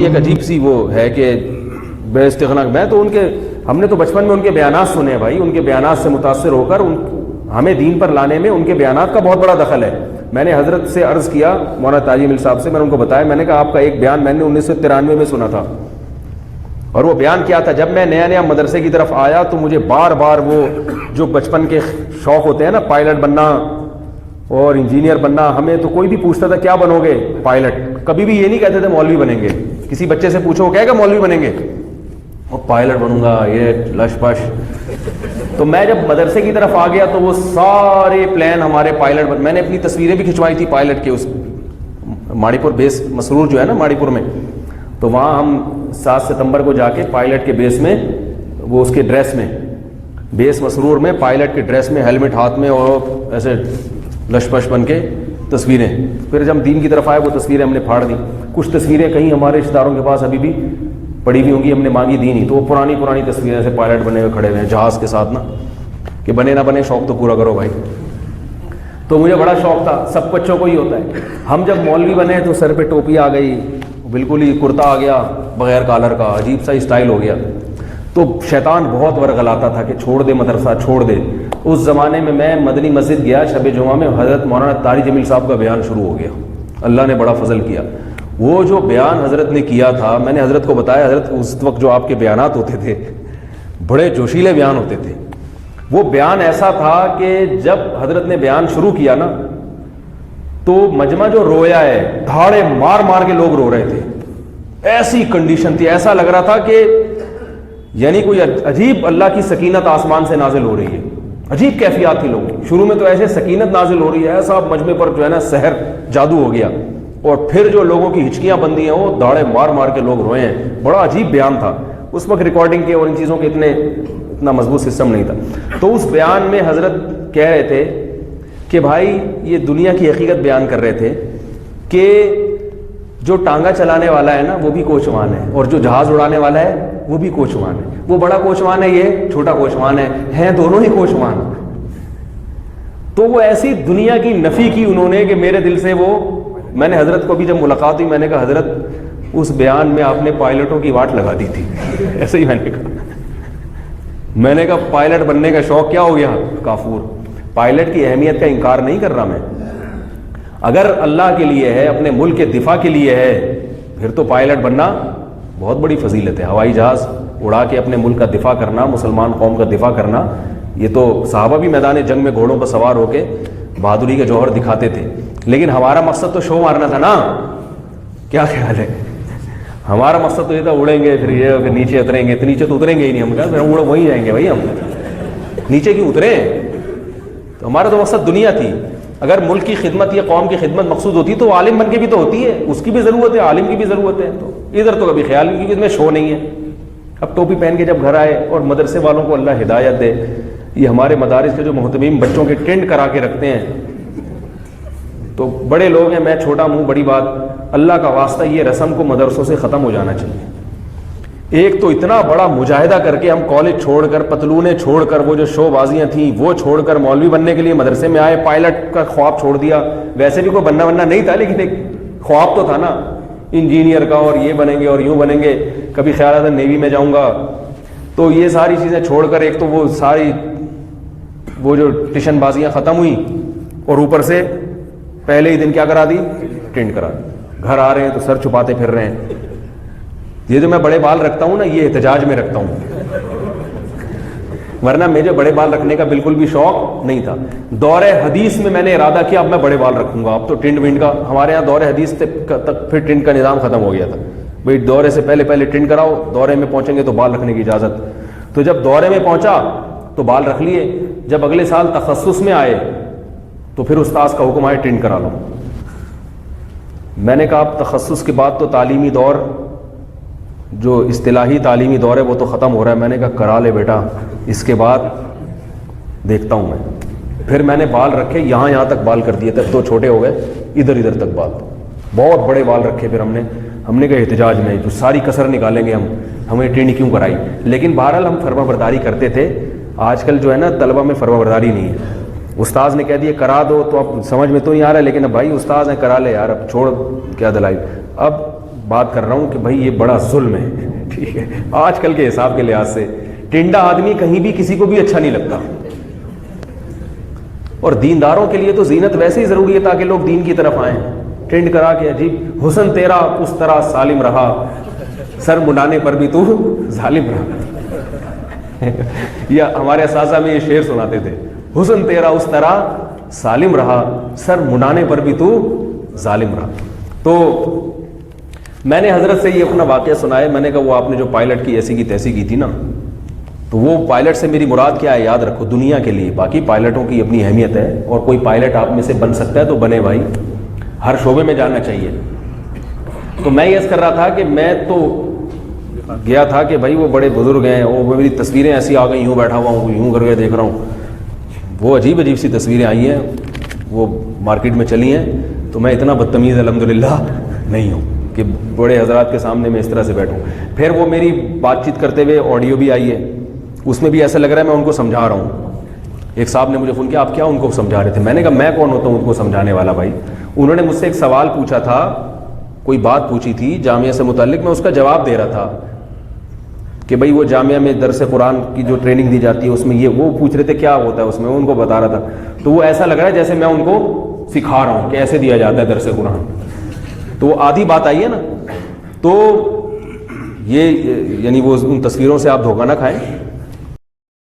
ایک عجیب سی وہ ہے کہ بے استغنا میں تو ان کے ہم نے تو بچپن میں ان کے بیانات سنے ہیں بھائی، ان کے بیانات سے متاثر ہو کر ہمیں دین پر لانے میں ان کے بیانات کا بہت بڑا دخل ہے۔ میں نے حضرت سے عرض کیا، مولانا تاج مل صاحب سے، میں نے ان کو بتایا، میں نے کہا آپ کا ایک بیان میں نے 1993 میں سنا تھا، اور وہ بیان کیا تھا، جب میں نیا نیا مدرسے کی طرف آیا تو مجھے بار بار وہ جو بچپن کے شوق ہوتے ہیں نا، پائلٹ بننا اور انجینئر بننا، ہمیں تو کوئی بھی پوچھتا تھا کیا بنو گے؟ پائلٹ۔ کبھی بھی یہ نہیں کہتے تھے مولوی بنیں گے۔ کسی بچے سے پوچھو وہ کہے گا مولوی بنیں گے، وہ پائلٹ بنوں گا، یہ لش پش۔ تو میں جب مدرسے کی طرف آ گیا تو وہ سارے پلان ہمارے پائلٹ میں نے اپنی تصویریں بھی کھنچوائی تھی پائلٹ کے، اس ماڑی پور بیس مسرور جو ہے نا ماڑی پور میں، تو وہاں ہم 7 ستمبر کو جا کے پائلٹ کے بیس میں، وہ اس کے ڈریس میں، بیس مسرور میں پائلٹ کے ڈریس میں، ہیلمٹ ہاتھ میں اور ایسے لش پش بن کے تصویریں۔ پھر جب ہم دین کی طرف آئے وہ تصویریں ہم نے پھاڑ دی۔ کچھ تصویریں کہیں ہمارے رشتہ داروں کے پاس ابھی بھی پڑی ہوئی ہوں گی، ہم نے مانگی دی نہیں، تو وہ پرانی پرانی تصویریں سے پائلٹ بنے ہوئے کھڑے ہوئے ہیں جہاز کے ساتھ نا، کہ بنے نہ بنے شوق تو پورا کرو بھائی۔ تو مجھے بڑا شوق تھا، سب بچوں کو ہی ہوتا ہے۔ ہم جب مولوی بنے تو سر پہ ٹوپی آ گئی، بالکل ہی کرتا آ گیا بغیر کالر کا، عجیب سا اسٹائل ہو گیا۔ تو شیطان بہت ورغلاتا تھا کہ چھوڑ دے مدرسہ، چھوڑ دے۔ اس زمانے میں میں مدنی مسجد گیا شب جمعہ میں، حضرت مولانا طارق جمیل صاحب کا بیان شروع ہو گیا۔ اللہ نے بڑا فضل کیا، وہ جو بیان حضرت نے کیا تھا، میں نے حضرت کو بتایا، حضرت اس وقت جو آپ کے بیانات ہوتے تھے بڑے جوشیلے بیان ہوتے تھے۔ وہ بیان ایسا تھا کہ جب حضرت نے بیان شروع کیا نا تو مجمع جو رویا ہے، دھاڑے مار مار کے لوگ رو رہے تھے، ایسی کنڈیشن تھی، ایسا لگ رہا تھا کہ یعنی کوئی عجیب اللہ کی سکینت آسمان سے نازل ہو رہی ہے، عجیب کیفیات تھی لوگوں کی۔ شروع میں تو ایسے سکینت نازل ہو رہی ہے، ایسا مجمع پر جو ہے نا سحر جادو ہو گیا، اور پھر جو لوگوں کی ہچکیاں بندی ہیں وہ داڑے مار مار کے لوگ روئے ہیں۔ بڑا عجیب بیان تھا، اس وقت ریکارڈنگ کے اور ان چیزوں کے اتنا مضبوط سسٹم نہیں تھا۔ تو اس بیان میں حضرت کہہ رہے تھے کہ بھائی یہ دنیا کی حقیقت بیان کر رہے تھے کہ جو ٹانگا چلانے والا ہے نا وہ بھی کوچوان ہے، اور جو جہاز اڑانے والا ہے وہ بھی کوچوان ہے۔ وہ بڑا کوچوان ہے، یہ چھوٹا کوچوان ہے، ہیں دونوں ہی کوچوان۔ تو وہ ایسی دنیا کی نفی کی انہوں نے کہ میرے دل سے وہ، میں نے حضرت کو بھی جب ملاقات ہوئی میں نے کہا حضرت اس بیان میں آپ نے پائلٹوں کی واٹ لگا دی تھی۔ ایسے ہی میں نے کہا پائلٹ بننے کا شوق کیا ہو گیا کافور؟ پائلٹ کی اہمیت کا انکار نہیں کر رہا میں، اگر اللہ کے لیے ہے، اپنے ملک کے دفاع کے لیے ہے، پھر تو پائلٹ بننا بہت بڑی فضیلت ہے۔ ہوائی جہاز اڑا کے اپنے ملک کا دفاع کرنا، مسلمان قوم کا دفاع کرنا، یہ تو صحابہ بھی میدان جنگ میں گھوڑوں پر سوار ہو کے بہادری کے جوہر دکھاتے تھے، لیکن ہمارا مقصد تو شو مارنا تھا نا۔ کیا خیال ہے؟ ہمارا مقصد تو یہ تھا اڑیں گے، پھر یہ پھر نیچے اتریں گے، تو نیچے تو اتریں گے ہی نہیں، ہم کہا اڑ وہیں جائیں گے بھائی، ہم نیچے کیوں اتریں؟ تو ہمارا تو مقصد دنیا تھی۔ اگر ملک کی خدمت یا قوم کی خدمت مقصود ہوتی تو عالم بن کے بھی تو ہوتی ہے، اس کی بھی ضرورت ہے، عالم کی بھی ضرورت ہے۔ تو ادھر تو کبھی خیال نہیں، کیونکہ اس میں شو نہیں ہے۔ اب ٹوپی پہن کے جب گھر آئے، اور مدرسے والوں کو اللہ ہدایت دے، یہ ہمارے مدارس کے جو محتمیم بچوں کے ٹینٹ کرا کے رکھتے ہیں، تو بڑے لوگ ہیں، میں چھوٹا ہوں، بڑی بات، اللہ کا واسطہ یہ رسم کو مدرسوں سے ختم ہو جانا چاہیے۔ ایک تو اتنا بڑا مجاہدہ کر کے ہم کالج چھوڑ کر، پتلونیں چھوڑ کر، وہ جو شو بازیاں تھیں وہ چھوڑ کر مولوی بننے کے لیے مدرسے میں آئے، پائلٹ کا خواب چھوڑ دیا۔ ویسے بھی کوئی بننا نہیں تھا، لیکن ایک خواب تو تھا نا انجینئر کا، اور یہ بنیں گے اور یوں بنیں گے، کبھی خیال آتا نیوی میں جاؤں گا۔ تو یہ ساری چیزیں چھوڑ کر، ایک تو وہ ساری وہ جو ٹیشن بازیاں ختم ہوئیں، اور اوپر سے پہلے ہی دن کیا کرا دی؟ ٹینٹ کرا دی۔ گھر آ رہے ہیں تو سر چھپاتے پھر رہے ہیں۔ یہ جو میں بڑے بال رکھتا ہوں نا، یہ احتجاج میں رکھتا ہوں، ورنہ مجھے بڑے بال رکھنے کا بالکل بھی شوق نہیں تھا۔ دور حدیث میں نے ارادہ کیا اب میں بڑے بال رکھوں گا، اب تو ٹنڈ ونڈ کا ہمارے یہاں دور حدیث تک پھر ٹنڈ کا نظام ختم ہو گیا تھا، بھائی دورے سے پہلے ٹنڈ کراؤ، دورے میں پہنچیں گے تو بال رکھنے کی اجازت۔ تو جب دورے میں پہنچا تو بال رکھ لیے، جب اگلے سال تخصص میں آئے تو پھر استاذ کا حکم آئے ٹنڈ کرا لو۔ میں نے کہا اب تخصص کے بعد تو تعلیمی دور، جو اصطلاحی تعلیمی دور ہے وہ تو ختم ہو رہا ہے۔ میں نے کہا کرا لے بیٹا، اس کے بعد دیکھتا ہوں میں۔ پھر میں نے بال رکھے، یہاں تک بال کر دیے، تب تو چھوٹے ہو گئے، ادھر تک بال، بہت بڑے بال رکھے۔ پھر ہم نے کہا احتجاج میں جو ساری کسر نکالیں گے ہمیں ٹریننگ کیوں کرائی؟ لیکن بہرحال ہم فرما برداری کرتے تھے۔ آج کل جو ہے نا طلبہ میں فرما برداری نہیں ہے، استاذ نے کہہ دیا کرا دو تو اب سمجھ میں تو نہیں آ رہا ہے، لیکن اب بھائی استاذ ہیں کرا لے یار، اب چھوڑ کیا دلائی۔ اب بات کر رہا ہوں کہ بھائی یہ بڑا ظلم ہے، ٹھیک ہے، آج کل کے حساب کے لحاظ سے ٹنڈا آدمی کہیں بھی کسی کو بھی اچھا نہیں لگتا. اور دینداروں کے لیے تو زینت ویسے ہی ضروری ہے تاکہ لوگ دین کی طرف آئیں. ٹرینڈ کرا کے عجیب حسن تیرا اس طرح سالم رہا، سر منڈانے پر بھی تو ظالم رہا. یا ہمارے اساتذہ میں یہ شعر سناتے تھے، حسن تیرا اس طرح سالم رہا، سر منڈانے پر بھی تو ظالم رہا. تو میں نے حضرت سے یہ اپنا واقعہ سنایا. میں نے کہا وہ آپ نے جو پائلٹ کی ایسی کی تیسی کی تھی نا، تو وہ پائلٹ سے میری مراد کیا ہے یاد رکھو دنیا کے لیے. باقی پائلٹوں کی اپنی اہمیت ہے، اور کوئی پائلٹ آپ میں سے بن سکتا ہے تو بنے بھائی، ہر شعبے میں جانا چاہیے. تو میں یہ کر رہا تھا کہ میں تو گیا تھا کہ بھائی وہ بڑے بزرگ ہیں، وہ میری تصویریں ایسی آ گئی، یوں بیٹھا ہوا ہوں، یوں کر کے دیکھ رہا ہوں. وہ عجیب عجیب سی تصویریں آئی ہیں، وہ مارکیٹ میں چلی ہیں. تو میں اتنا بدتمیز الحمدللہ نہیں ہوں کہ بڑے حضرات کے سامنے میں اس طرح سے بیٹھوں. پھر وہ میری بات چیت کرتے ہوئے آڈیو بھی آئی ہے، اس میں بھی ایسا لگ رہا ہے میں ان کو سمجھا رہا ہوں. ایک صاحب نے مجھے فون کیا، آپ کیا ان کو سمجھا رہے تھے؟ میں نے کہا میں کون ہوتا ہوں ان کو سمجھانے والا بھائی. انہوں نے مجھ سے ایک سوال پوچھا تھا، کوئی بات پوچھی تھی جامعہ سے متعلق، میں اس کا جواب دے رہا تھا کہ بھائی وہ جامعہ میں درس قرآن کی جو ٹریننگ دی جاتی ہے اس میں یہ، وہ پوچھ رہے تھے کیا ہوتا ہے اس میں، ان کو بتا رہا تھا. تو وہ ایسا لگ رہا ہے جیسے میں ان کو سکھا رہا ہوں کہ ایسے دیا جاتا ہے درس قرآن. تو وہ آدھی بات آئی ہے نا. تو یہ یعنی وہ ان تصویروں سے آپ دھوکہ نہ کھائیں.